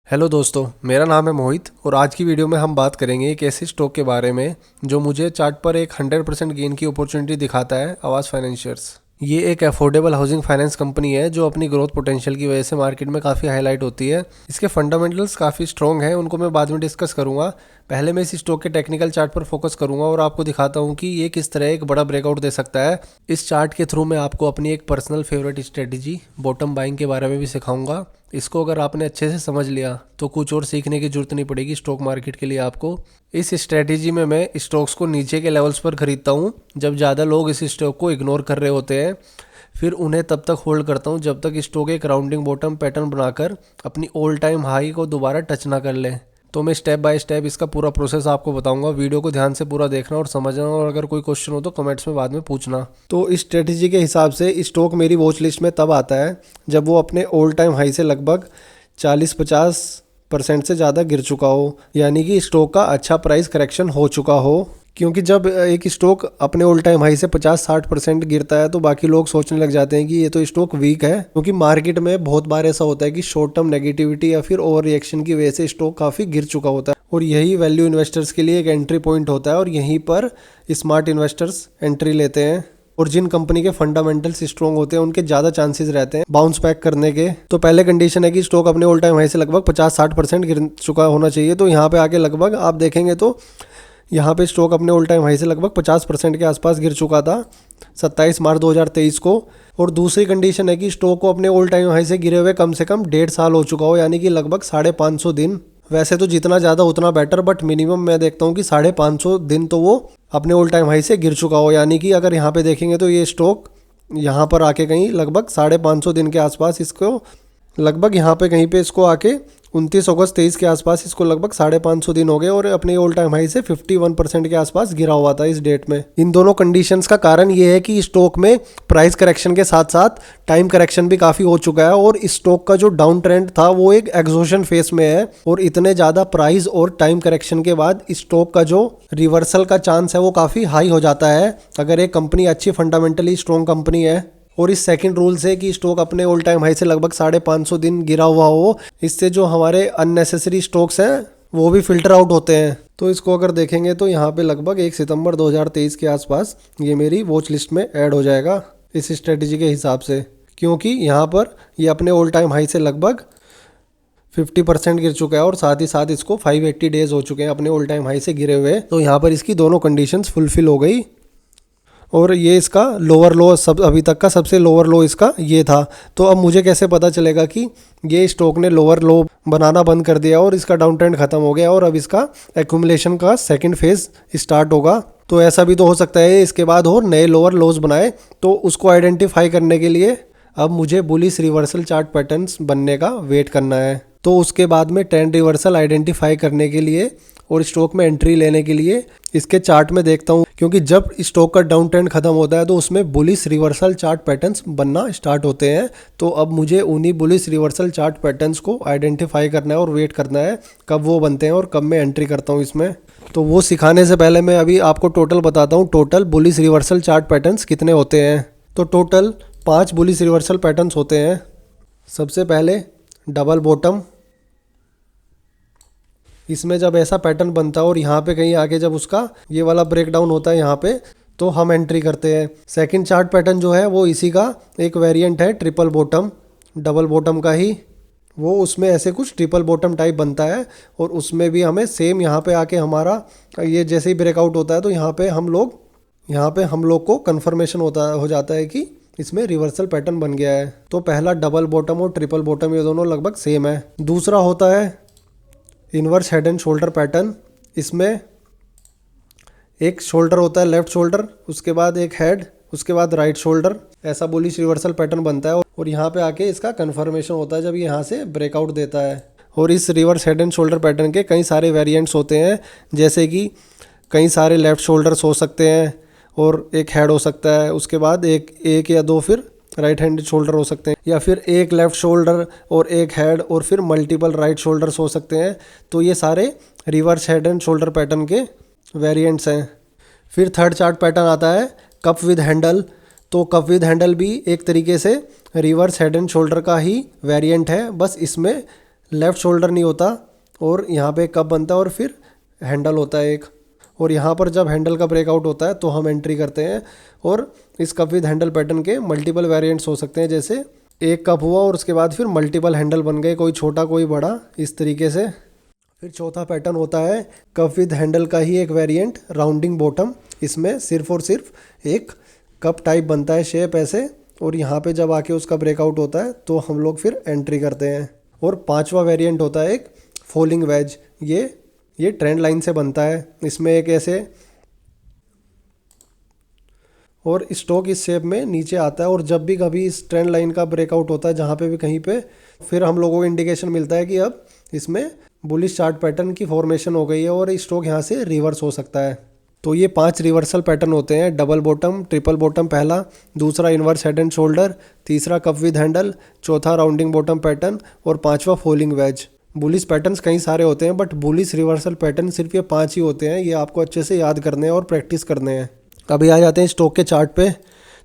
Hello दोस्तों, मेरा नाम है मोहित और आज की वीडियो में हम बात करेंगे एक ऐसे स्टॉक के बारे में जो मुझे चार्ट पर एक 100% गेन की अपॉर्चुनिटी दिखाता है, आवास फाइनेंशियर्स। ये एक अफोर्डेबल हाउसिंग फाइनेंस कंपनी है जो अपनी ग्रोथ पोटेंशियल की वजह से मार्केट में काफ़ी हाईलाइट होती है। इसके फंडामेंटल्स काफ़ी स्ट्रॉन्ग हैं, उनको मैं बाद में डिस्कस करूंगा। पहले मैं इस स्टॉक के टेक्निकल चार्ट पर फोकस करूंगा और आपको दिखाता हूं कि ये किस तरह एक बड़ा ब्रेकआउट दे सकता है। इस चार्ट के थ्रू मैं आपको अपनी एक personal favourite strategy bottom buying के बारे में भी सिखाऊंगा। इसको अगर आपने अच्छे से समझ लिया तो कुछ और सीखने की जरूरत नहीं पड़ेगी स्टॉक मार्केट के लिए आपको। इस स्ट्रेटजी में मैं स्टॉक्स को नीचे के लेवल्स पर खरीदता हूँ जब ज़्यादा लोग इस स्टॉक को इग्नोर कर रहे होते हैं। फिर उन्हें तब तक होल्ड करता हूँ जब तक स्टॉक एक राउंडिंग बॉटम पैटर्न बनाकर अपनी ऑल टाइम हाई को दोबारा टच ना कर ले। तो मैं स्टेप बाय स्टेप इसका पूरा प्रोसेस आपको बताऊंगा। वीडियो को ध्यान से पूरा देखना और समझना, और अगर कोई क्वेश्चन हो तो कमेंट्स में बाद में पूछना। तो इस स्ट्रेटजी के हिसाब से स्टॉक मेरी वॉच लिस्ट में तब आता है जब वो अपने ऑल टाइम हाई से लगभग 40-50% से ज़्यादा गिर चुका हो, यानी कि स्टॉक का अच्छा प्राइस करेक्शन हो चुका हो। क्योंकि जब एक स्टॉक अपने ऑल टाइम हाई से 50-60% गिरता है तो बाकी लोग सोचने लग जाते हैं कि ये तो स्टॉक वीक है, क्योंकि मार्केट में बहुत बार ऐसा होता है कि शॉर्ट टर्म नेगेटिविटी या फिर ओवर रिएक्शन की वजह से स्टॉक काफ़ी गिर चुका होता है। और यही वैल्यू इन्वेस्टर्स के लिए एक एंट्री पॉइंट होता है और यहीं पर स्मार्ट इन्वेस्टर्स एंट्री लेते हैं। और जिन कंपनी के फंडामेंटल्स स्ट्रॉन्ग होते हैं उनके ज़्यादा चांसेस रहते हैं बाउंस बैक करने के। तो पहले कंडीशन है कि स्टॉक अपने ऑल टाइम हाई से लगभग 50-60% गिर चुका होना चाहिए। तो यहाँ पे आके लगभग आप देखेंगे तो यहाँ पे स्टॉक अपने ऑल टाइम हाई से लगभग 50% के आसपास गिर चुका था 27 मार्च 2023 को। और दूसरी कंडीशन है कि स्टॉक को अपने ऑल टाइम हाई से गिरे हुए कम से कम 1.5 साल हो चुका हो, यानी कि लगभग 550 दिन। वैसे तो जितना ज़्यादा उतना बेटर, बट मिनिमम मैं देखता हूँ कि 550 दिन तो वो अपने ऑल टाइम हाई से गिर चुका हो। यानी कि अगर यहाँ पे देखेंगे तो ये स्टॉक यहाँ पर आके कहीं लगभग 550 दिन के आसपास इसको लगभग यहाँ पे कहीं पे इसको आके 29 अगस्त 23 के आसपास इसको लगभग 550 दिन हो गए और अपने ऑल टाइम हाई से 51% के आसपास गिरा हुआ था इस डेट में। इन दोनों कंडीशंस का कारण ये है कि स्टॉक में प्राइस करेक्शन के साथ साथ टाइम करेक्शन भी काफ़ी हो चुका है और स्टॉक का जो डाउन ट्रेंड था वो एक एग्जॉशन फेस में है। और इतने ज़्यादा प्राइस और टाइम करेक्शन के बाद स्टॉक का जो रिवर्सल का चांस है वो काफ़ी हाई हो जाता है अगर एक कंपनी अच्छी फंडामेंटली स्ट्रॉन्ग कंपनी है। और इस सेकंड रूल से कि स्टॉक अपने ऑल टाइम हाई से लगभग 550 दिन गिरा हुआ हो, इससे जो हमारे अननेसेसरी स्टॉक्स हैं वो भी फिल्टर आउट होते हैं। तो इसको अगर देखेंगे तो यहाँ पे लगभग 1 सितंबर 2023 के आसपास ये मेरी वॉच लिस्ट में ऐड हो जाएगा इस स्ट्रेटजी के हिसाब से, क्योंकि यहाँ पर ये अपने ऑल टाइम हाई से लगभग 50% गिर चुका है और साथ ही साथ इसको 580 डेज हो चुके हैं अपने ऑल टाइम हाई से गिरे हुए। तो यहाँ पर इसकी दोनों कंडीशंस फुलफिल हो गई और ये इसका लोअर लो सब अभी तक का सबसे लोअर लो इसका ये था। तो अब मुझे कैसे पता चलेगा कि ये स्टॉक ने लोअर लो बनाना बंद कर दिया और इसका डाउन ट्रेंड खत्म हो गया और अब इसका एक्यूमुलेशन का सेकंड फेज स्टार्ट होगा। तो ऐसा भी तो हो सकता है इसके बाद और नए लोअर लोज बनाए। तो उसको आइडेंटिफाई करने के लिए अब मुझे बुलिश रिवर्सल चार्ट पैटर्न्स बनने का वेट करना है। तो उसके बाद में ट्रेंड रिवर्सल आइडेंटिफाई करने के लिए और स्टॉक में एंट्री लेने के लिए इसके चार्ट में देखता हूँ, क्योंकि जब स्टॉक का डाउन ट्रेंड खत्म होता है तो उसमें बुलिश रिवर्सल चार्ट पैटर्न्स बनना स्टार्ट होते हैं। तो अब मुझे उन्हीं बुलिश रिवर्सल चार्ट पैटर्न्स को आइडेंटिफाई करना है और वेट करना है कब वो बनते हैं और कब मैं एंट्री करता हूँ इसमें। तो वो सिखाने से पहले मैं अभी आपको टोटल बताता हूँ total bullish reversal chart patterns कितने होते हैं। तो टोटल 5 बुलिश रिवर्सल पैटर्न्स होते हैं। सबसे पहले डबल बॉटम, इसमें जब ऐसा पैटर्न बनता है और यहाँ पे कहीं आगे जब उसका ये वाला ब्रेक डाउन होता है यहाँ पे तो हम एंट्री करते हैं। सेकंड चार्ट पैटर्न जो है वो इसी का एक वेरिएंट है, ट्रिपल बॉटम, डबल बॉटम का ही। वो उसमें ऐसे कुछ ट्रिपल बॉटम टाइप बनता है और उसमें भी हमें सेम यहाँ पे आके हमारा ये जैसे ही ब्रेकआउट होता है तो यहाँ पे हम लोग को कन्फर्मेशन हो जाता है कि इसमें रिवर्सल पैटर्न बन गया है। तो पहला डबल बॉटम और ट्रिपल बॉटम ये दोनों लगभग सेम है। दूसरा होता है inverse head and shoulder pattern. इसमें एक शोल्डर होता है लेफ्ट शोल्डर, उसके बाद एक हेड, उसके बाद राइट शोल्डर। ऐसा बुलिश रिवर्सल पैटर्न बनता है और यहाँ पे आके इसका कन्फर्मेशन होता है जब ये यहाँ से ब्रेकआउट देता है। और इस reverse head and shoulder pattern के कई सारे वेरिएंट्स होते हैं, जैसे कि कई सारे लेफ्ट शोल्डर्स हो सकते हैं और एक हेड हो सकता है, उसके बाद एक या दो फिर राइट हैंड शोल्डर हो सकते हैं, या फिर एक लेफ्ट शोल्डर और एक हेड और फिर मल्टीपल राइट शोल्डर्स हो सकते हैं। तो ये सारे reverse head and shoulder pattern के वेरिएंट्स हैं। फिर थर्ड चार्ट पैटर्न आता है कप विद हैंडल। तो कप विद हैंडल भी एक तरीके से रिवर्स हेड एंड शोल्डर का ही वेरिएंट है, बस इसमें लेफ़्ट शोल्डर नहीं होता और यहाँ पे कप बनता है और फिर हैंडल होता है एक। और यहाँ पर जब हैंडल का ब्रेकआउट होता है तो हम एंट्री करते हैं। और इस कप विद हैंडल पैटर्न के मल्टीपल वेरिएंट्स हो सकते हैं, जैसे एक कप हुआ और उसके बाद फिर मल्टीपल हैंडल बन गए, कोई छोटा कोई बड़ा, इस तरीके से। फिर चौथा पैटर्न होता है कप विद हैंडल का ही एक वेरिएंट, राउंडिंग बॉटम। इसमें सिर्फ और सिर्फ एक कप टाइप बनता है, शेप ऐसे, और यहाँ पे जब आके उसका ब्रेकआउट होता है तो हम लोग फिर एंट्री करते हैं। और पांचवा वेरिएंट होता है एक फॉलिंग वेज। ये ट्रेंड लाइन से बनता है। इसमें एक ऐसे और स्टॉक इस शेप में नीचे आता है, और जब भी कभी इस ट्रेंड लाइन का ब्रेकआउट होता है जहाँ पे भी कहीं पे, फिर हम लोगों को इंडिकेशन मिलता है कि अब इसमें बुलिश चार्ट पैटर्न की फॉर्मेशन हो गई है और स्टॉक यहाँ से रिवर्स हो सकता है। तो ये 5 रिवर्सल पैटर्न होते हैं, डबल बॉटम, ट्रिपल बॉटम पहला, दूसरा इन्वर्स हेड एंड शोल्डर, तीसरा कप विद हैंडल, चौथा राउंडिंग बॉटम पैटर्न और पांचवा फॉलिंग वेज। बुलिश पैटर्न्स कई सारे होते हैं, बट बुलिश रिवर्सल पैटर्न सिर्फ ये 5 ही होते हैं। ये आपको अच्छे से याद करने हैं और प्रैक्टिस करने हैं। अभी आ जाते हैं स्टॉक के चार्ट पे।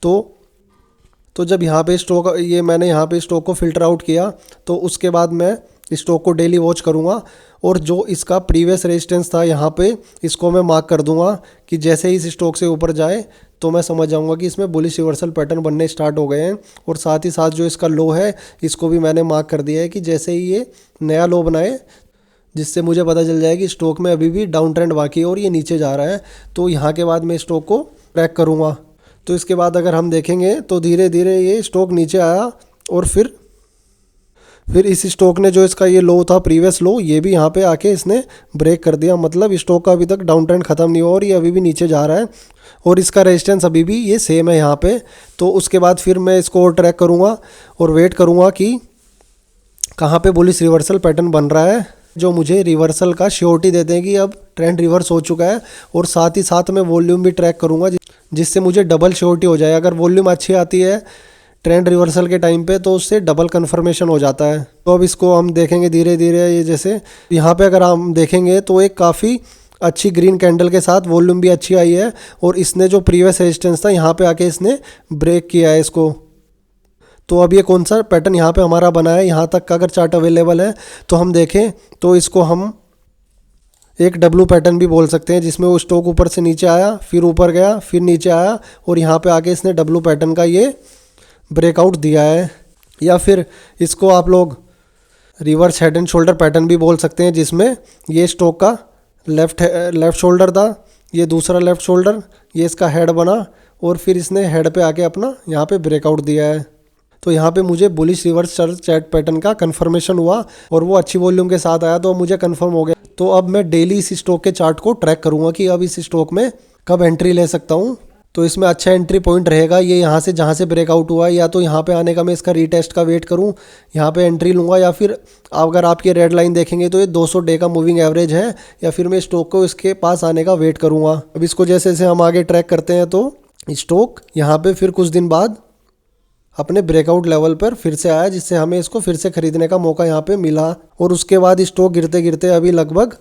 तो जब यहाँ पे स्टॉक, ये मैंने यहाँ पे स्टॉक को फिल्टर आउट किया, तो उसके बाद मैं स्टॉक को डेली वॉच करूँगा और जो इसका प्रीवियस रेजिस्टेंस था यहाँ पे, इसको मैं मार्क कर दूंगा कि जैसे ही इस स्टॉक से ऊपर जाए तो मैं समझ जाऊंगा कि इसमें बुलिश रिवर्सल पैटर्न बनने स्टार्ट हो गए हैं। और साथ ही साथ जो इसका लो है, इसको भी मैंने मार्क कर दिया है कि जैसे ही ये नया लो बनाए, जिससे मुझे पता चल जाए कि स्टॉक में अभी भी डाउन ट्रेंड बाकी है और ये नीचे जा रहा है, तो यहाँ के बाद मैं स्टॉक को ट्रैक करूँगा। तो इसके बाद अगर हम देखेंगे तो धीरे धीरे ये स्टॉक नीचे आया और फिर इस स्टॉक ने जो इसका ये लो था, प्रीवियस लो, ये भी यहाँ पे आके इसने ब्रेक कर दिया। मतलब स्टॉक का अभी तक डाउन ट्रेंड खत्म नहीं हुआ और ये अभी भी नीचे जा रहा है और इसका रेजिस्टेंस अभी भी ये सेम है यहाँ पे। तो उसके बाद फिर मैं इसको और ट्रैक करूँगा और वेट करूँगा कि कहाँ पे बुलिश रिवर्सल पैटर्न बन रहा है, जो मुझे रिवर्सल का श्योरिटी देते हैं कि अब ट्रेंड रिवर्स हो चुका है। और साथ ही साथ मैं वॉल्यूम भी ट्रैक करूँगा, जिससे मुझे डबल श्योरिटी हो जाए। अगर वॉल्यूम अच्छी आती है ट्रेंड रिवर्सल के टाइम पे तो उससे डबल कन्फर्मेशन हो जाता है। तो अब इसको हम देखेंगे धीरे धीरे। ये जैसे यहाँ पे अगर हम देखेंगे तो एक काफ़ी अच्छी ग्रीन कैंडल के साथ वॉल्यूम भी अच्छी आई है और इसने जो प्रीवियस रेजिस्टेंस था यहाँ पे आके इसने ब्रेक किया है इसको। तो अब ये कौन सा पैटर्न यहाँ पे हमारा बना है, यहाँ तक का अगर चार्ट अवेलेबल है तो हम देखें तो इसको हम एक डब्लू पैटर्न भी बोल सकते हैं, जिसमें वो स्टॉक ऊपर से नीचे आया, फिर ऊपर गया, फिर नीचे आया और यहाँ पे आके इसने डब्लू पैटर्न का ये ब्रेकआउट दिया है। या फिर इसको आप लोग reverse head and shoulder pattern भी बोल सकते हैं, जिसमें ये स्टॉक का लेफ़्ट शोल्डर था, ये दूसरा लेफ़्ट शोल्डर, ये इसका हेड बना और फिर इसने हेड पे आके अपना यहाँ पे ब्रेकआउट दिया है। तो यहाँ पे मुझे बुलिश रिवर्स चार्ट पैटर्न का कंफर्मेशन हुआ और वो अच्छी वॉल्यूम के साथ आया, तो मुझे कंफर्म हो गया। तो अब मैं डेली इस स्टॉक के चार्ट को ट्रैक करूँगा कि अब इस स्टॉक में कब एंट्री ले सकता हूँ। तो इसमें अच्छा एंट्री पॉइंट रहेगा ये यहाँ से, जहाँ से ब्रेकआउट हुआ है, या तो यहाँ पे आने का मैं इसका रीटेस्ट का वेट करूँ, यहाँ पे एंट्री लूँगा, या फिर अगर आप ये रेड लाइन देखेंगे तो ये 200 डे का मूविंग एवरेज है, या फिर मैं स्टॉक को इसके पास आने का वेट करूँगा। अब इसको जैसे जैसे हम आगे ट्रैक करते हैं तो स्टॉक यहाँ पे फिर कुछ दिन बाद अपने ब्रेकआउट लेवल पर फिर से आया, जिससे हमें इसको फिर से खरीदने का मौका यहाँ पे मिला। और उसके बाद स्टॉक गिरते गिरते अभी लगभग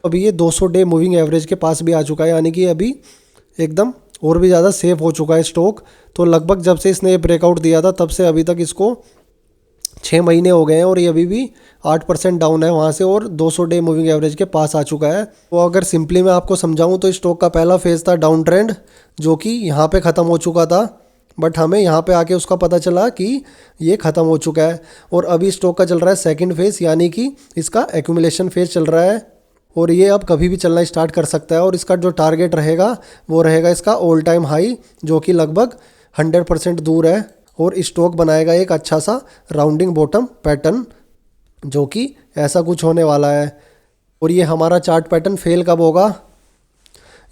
अभी ये 200 डे मूविंग एवरेज के पास भी आ चुका है, यानी कि अभी एकदम और भी ज़्यादा सेफ हो चुका है स्टॉक। तो लगभग जब से इसने ये ब्रेकआउट दिया था तब से अभी तक इसको 6 महीने हो गए हैं और ये अभी भी 8% डाउन है वहाँ से और 200 डे मूविंग एवरेज के पास आ चुका है। तो अगर सिंपली मैं आपको समझाऊँ तो स्टॉक का पहला फेज़ था डाउन ट्रेंड, जो कि यहाँ पे ख़त्म हो चुका था, बट हमें यहाँ पे आके उसका पता चला कि ये ख़त्म हो चुका है। और अभी स्टॉक का चल रहा है सेकंड फेज़, यानी कि इसका एक्यूमुलेशन फेज़ चल रहा है और ये अब कभी भी चलना स्टार्ट कर सकता है। और इसका जो टारगेट रहेगा वो रहेगा इसका ऑल टाइम हाई, जो कि लगभग 100% दूर है। और स्टॉक बनाएगा एक अच्छा सा राउंडिंग बॉटम पैटर्न, जो कि ऐसा कुछ होने वाला है। और ये हमारा चार्ट पैटर्न फेल कब होगा?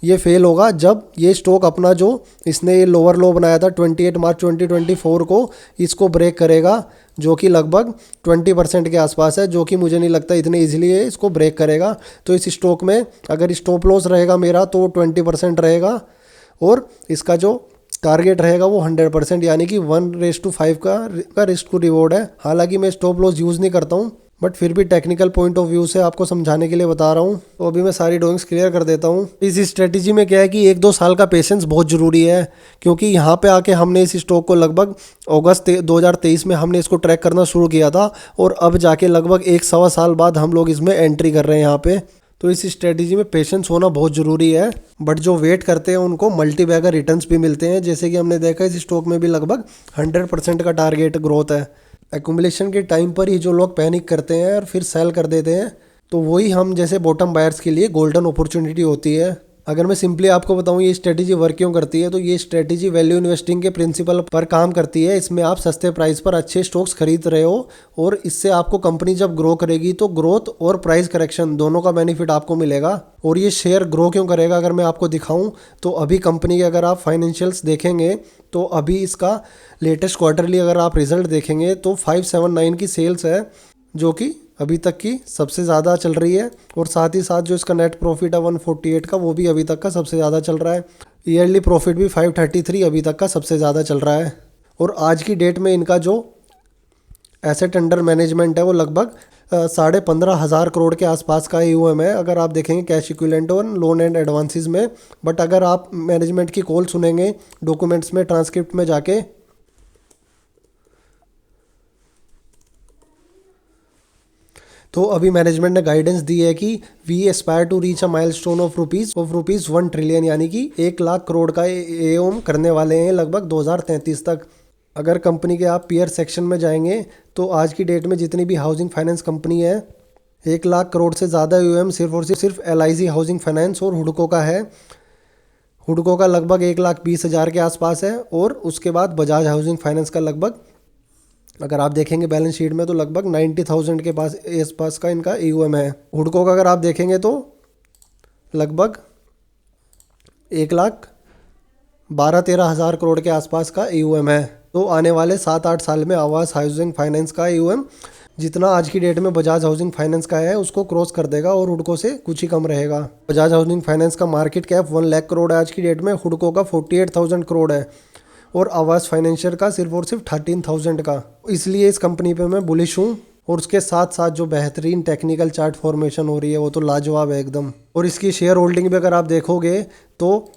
ये फेल होगा जब ये स्टॉक अपना जो इसने ये लोअर लो बनाया था 28 मार्च 2024 को, इसको ब्रेक करेगा, जो कि लगभग 20% के आसपास है, जो कि मुझे नहीं लगता इतने इजीली ये इसको ब्रेक करेगा। तो इस स्टॉक में अगर स्टॉप लॉस रहेगा मेरा तो 20% रहेगा और इसका जो टारगेट रहेगा वो 100%, यानी कि 1:5 का रिस्क टू रिवॉर्ड है। हालांकि मैं स्टॉप लॉस यूज़ नहीं करता हूँ, बट फिर भी टेक्निकल पॉइंट ऑफ व्यू से आपको समझाने के लिए बता रहा हूँ। तो अभी मैं सारी ड्राइंग्स क्लियर कर देता हूँ। इस स्ट्रेटजी में क्या है कि 1-2 साल का पेशेंस बहुत ज़रूरी है, क्योंकि यहाँ पे आके हमने इस स्टॉक को लगभग अगस्त 2023 में हमने इसको ट्रैक करना शुरू किया था, और अब जाके लगभग 1-1.25 साल बाद हम लोग इसमें एंट्री कर रहे हैं यहाँ पे। तो इस स्ट्रेटजी में पेशेंस होना बहुत ज़रूरी है, बट जो वेट करते हैं उनको मल्टी बैगर रिटर्न्स भी मिलते हैं। जैसे कि हमने देखा इस स्टॉक में भी लगभग 100% का टारगेट ग्रोथ है। एक्यूमुलेशन के टाइम पर ही जो लोग पैनिक करते हैं और फिर सेल कर देते हैं, तो वही हम जैसे बॉटम बायर्स के लिए गोल्डन अपॉर्चुनिटी होती है। अगर मैं सिंपली आपको बताऊं ये स्ट्रेटजी वर्क क्यों करती है, तो ये स्ट्रेटजी वैल्यू इन्वेस्टिंग के प्रिंसिपल पर काम करती है। इसमें आप सस्ते प्राइस पर अच्छे स्टॉक्स खरीद रहे हो, और इससे आपको कंपनी जब ग्रो करेगी तो ग्रोथ और प्राइस करेक्शन दोनों का बेनिफिट आपको मिलेगा। और ये शेयर ग्रो क्यों करेगा अगर मैं आपको दिखाऊं, तो अभी कंपनी के अगर आप फाइनेंशियल्स देखेंगे तो अभी इसका लेटेस्ट क्वार्टरली अगर आप रिजल्ट देखेंगे तो 579 की सेल्स है, जो कि अभी तक की सबसे ज़्यादा चल रही है। और साथ ही साथ जो इसका नेट प्रॉफिट है 148 का, वो भी अभी तक का सबसे ज़्यादा चल रहा है। ईयरली प्रॉफिट भी 533 अभी तक का सबसे ज़्यादा चल रहा है। और आज की डेट में इनका जो एसेट अंडर मैनेजमेंट है वो लगभग 15,500 करोड़ के आसपास का AUM है, अगर आप देखेंगे कैश इक्विवेलेंट और लोन एंड एडवांसेस में। बट अगर आप मैनेजमेंट की कॉल सुनेंगे डॉक्यूमेंट्स में, ट्रांसक्रिप्ट में जाके, तो अभी मैनेजमेंट ने गाइडेंस दी है कि we aspire to reach a milestone of rupees 1 trillion, यानी कि 1 लाख करोड़ का AUM करने वाले हैं लगभग 2033 तक। अगर कंपनी के आप पीयर सेक्शन में जाएंगे तो आज की डेट में जितनी भी हाउसिंग फाइनेंस कंपनी है, 1 लाख करोड़ से ज़्यादा AUM सिर्फ और सिर्फ LIC हाउसिंग फाइनेंस और हुडको का है। हुडको का लगभग 1,20,000 के आसपास है, और उसके बाद बजाज हाउसिंग फाइनेंस का लगभग, अगर आप देखेंगे बैलेंस शीट में, तो लगभग 90,000 के पास का इनका AUM है। हुडको का अगर आप देखेंगे तो लगभग 1,12,13 हज़ार करोड़ के आसपास का AUM है। तो आने वाले 7-8 साल में आवास हाउसिंग फाइनेंस का AUM जितना आज की डेट में बजाज हाउसिंग फाइनेंस का है उसको क्रॉस कर देगा, और हुडको से कुछ ही कम रहेगा। बजाज हाउसिंग फाइनेंस का मार्केट कैप 1 लाख करोड़ है आज की डेट में, हुडको का 48,000 करोड़ है, और आवास फाइनेंशियल का सिर्फ और सिर्फ 13,000 का। इसलिए इस कंपनी पे मैं बुलिश हूँ। और उसके साथ साथ जो बेहतरीन टेक्निकल चार्ट फॉर्मेशन हो रही है वो तो लाजवाब है एकदम। और इसकी शेयर होल्डिंग भी अगर आप देखोगे तो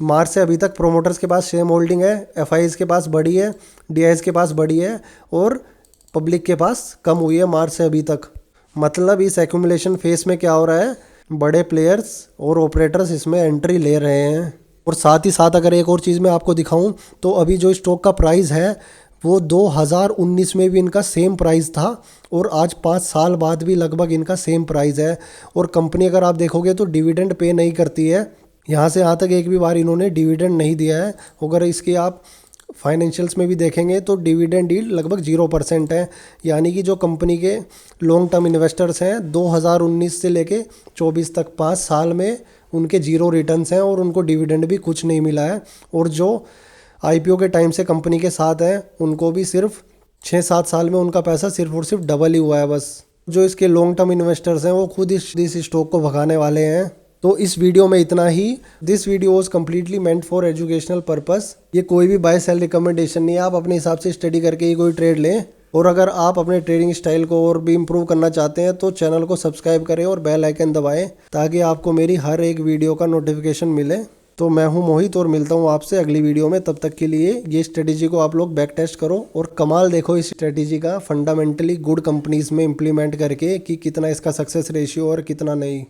मार्च से अभी तक प्रोमोटर्स के पास सेम होल्डिंग है, FIs के पास बड़ी है, DIs के पास बड़ी है, और पब्लिक के पास कम हुई है मार्च से अभी तक। मतलब इस एक्यूमुलेशन फेस में क्या हो रहा है, बड़े प्लेयर्स और ऑपरेटर्स इसमें एंट्री ले रहे हैं। और साथ ही साथ अगर एक और चीज़ मैं आपको दिखाऊं, तो अभी जो स्टॉक का प्राइस है वो 2019 में भी इनका सेम प्राइस था, और आज 5 साल बाद भी लगभग इनका सेम प्राइस है। और कंपनी अगर आप देखोगे तो डिविडेंड पे नहीं करती है, यहाँ से यहाँ तक एक भी बार इन्होंने डिविडेंड नहीं दिया है। अगर इसके आप फाइनेंशियल्स में भी देखेंगे तो डिविडेंड यील्ड लगभग 0% है, यानी कि जो कंपनी के लॉन्ग टर्म इन्वेस्टर्स हैं 2019 से लेके 24 तक 5 साल में उनके 0 रिटर्न्स हैं, और उनको डिविडेंड भी कुछ नहीं मिला है। और जो IPO के टाइम से कंपनी के साथ हैं उनको भी सिर्फ 6-7 साल में उनका पैसा सिर्फ और सिर्फ डबल ही हुआ है बस। जो इसके लॉन्ग टर्म इन्वेस्टर्स हैं वो खुद इस स्टॉक को भगाने वाले हैं। तो इस वीडियो में इतना ही। This video was completely meant for educational purpose. ये कोई भी बाय सेल रिकमेंडेशन नहीं है, आप अपने हिसाब से स्टडी करके ही कोई ट्रेड लें। और अगर आप अपने ट्रेडिंग स्टाइल को और भी इम्प्रूव करना चाहते हैं तो चैनल को सब्सक्राइब करें और बेल आइकन दबाएं, ताकि आपको मेरी हर एक वीडियो का नोटिफिकेशन मिले। तो मैं हूं मोहित और मिलता हूं आपसे अगली वीडियो में। तब तक के लिए ये स्ट्रेटेजी को आप लोग बैक टेस्ट करो और कमाल देखो इस स्ट्रेटेजी का फंडामेंटली गुड कंपनीज में इम्प्लीमेंट करके कि कितना इसका सक्सेस रेशियो और कितना नहीं।